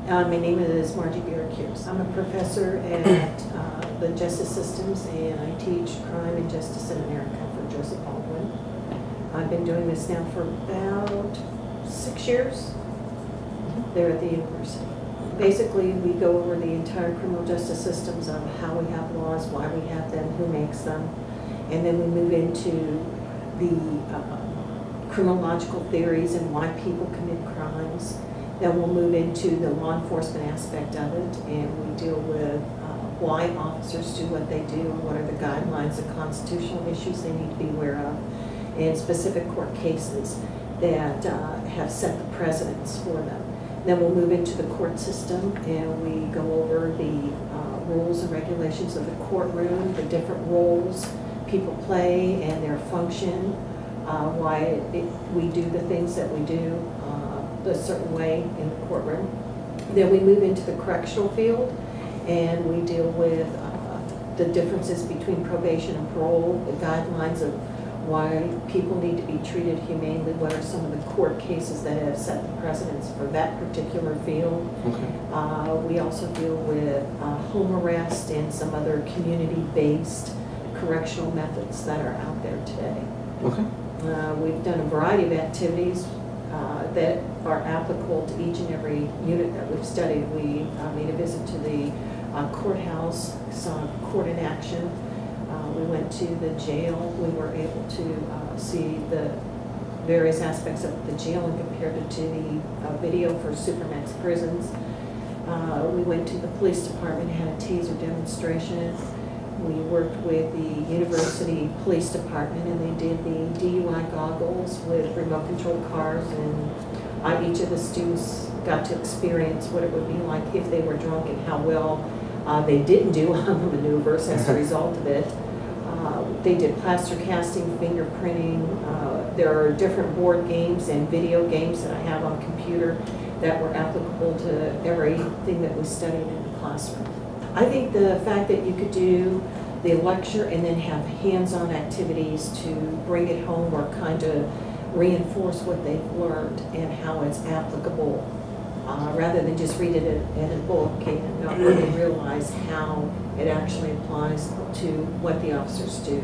My name is Margie Bierkiers. I'm a professor at the Justice Systems, and I teach crime and justice in America for Joseph Baldwin. I've been doing this now for about 6 years there at the university. Basically, we go over the entire criminal justice systems of how we have laws, why we have them, who makes them, and then we move into the criminological theories and why people commit crimes. Then we'll move into the law enforcement aspect of it, and we deal with why officers do what they do, what are the guidelines, the constitutional issues they need to be aware of, and specific court cases that have set the precedents for them. Then we'll move into the court system, and we go over the rules and regulations of the courtroom, the different roles people play and their function, why we do the things that we do a certain way in the courtroom. Then we move into the correctional field, and we deal with the differences between probation and parole, the guidelines of why people need to be treated humanely, what are some of the court cases that have set the precedents for that particular field. Okay. We also deal with home arrest and some other community-based correctional methods that are out there today. Okay. We've done a variety of activities that are applicable to each and every unit that we've studied. We made a visit to the courthouse, saw court in action. We went to the jail. We were able to see the various aspects of the jail and compared it to the video for Supermax prisons. We went to the police department, had a taser demonstration. We worked with the university police department, and they did the DUI goggles with remote control cars, and each of the students got to experience what it would be like if they were drunk and how well they didn't do on the maneuvers as a result of it. They did plaster casting, fingerprinting. There are different board games and video games that I have on computer that were applicable to everything that we studied in the classroom. I think the fact that you could do the lecture and then have hands-on activities to bring it home or kind of reinforce what they've learned and how it's applicable, rather than just read it in a book and not really realize how it actually applies to what the officers do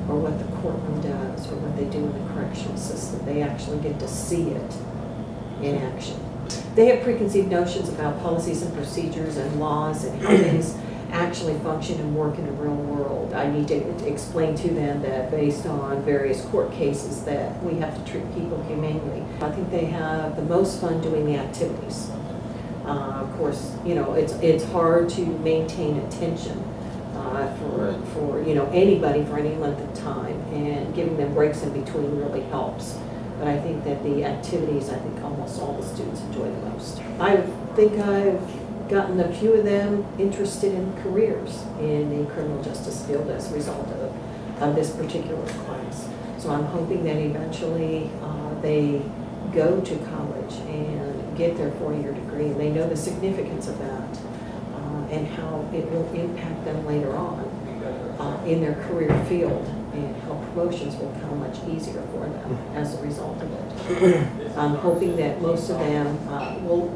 or what the courtroom does or what they do in the correctional system. They actually get to see it in action. They have preconceived notions about policies and procedures and laws and how things actually function and work in the real world. I need to explain to them that based on various court cases that we have to treat people humanely. I think they have the most fun doing the activities. Of course, you know, it's hard to maintain attention for anybody for any length of time, and giving them breaks in between really helps. But I think that the activities, I think almost all the students enjoy the most. I think I've gotten a few of them interested in careers in the criminal justice field as a result of this particular class. So I'm hoping that eventually they go to college and get their 4-year degree, and they know the significance of that and how it will impact them later on in their career field, and how promotions will come much easier for them as a result of it. I'm hoping that most of them will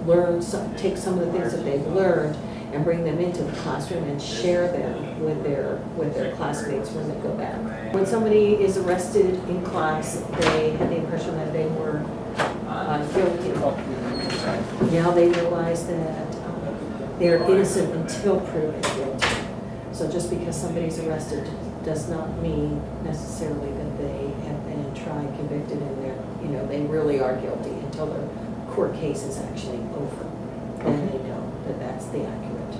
take some of the things that they've learned and bring them into the classroom and share them with their classmates when they go back. When somebody is arrested in class, they have the impression that they were guilty. Now they realize that they're innocent until proven guilty. So just because somebody's arrested does not mean necessarily that they have been tried, convicted, and they really are guilty until their court case is actually over. Then they know that that's the accurate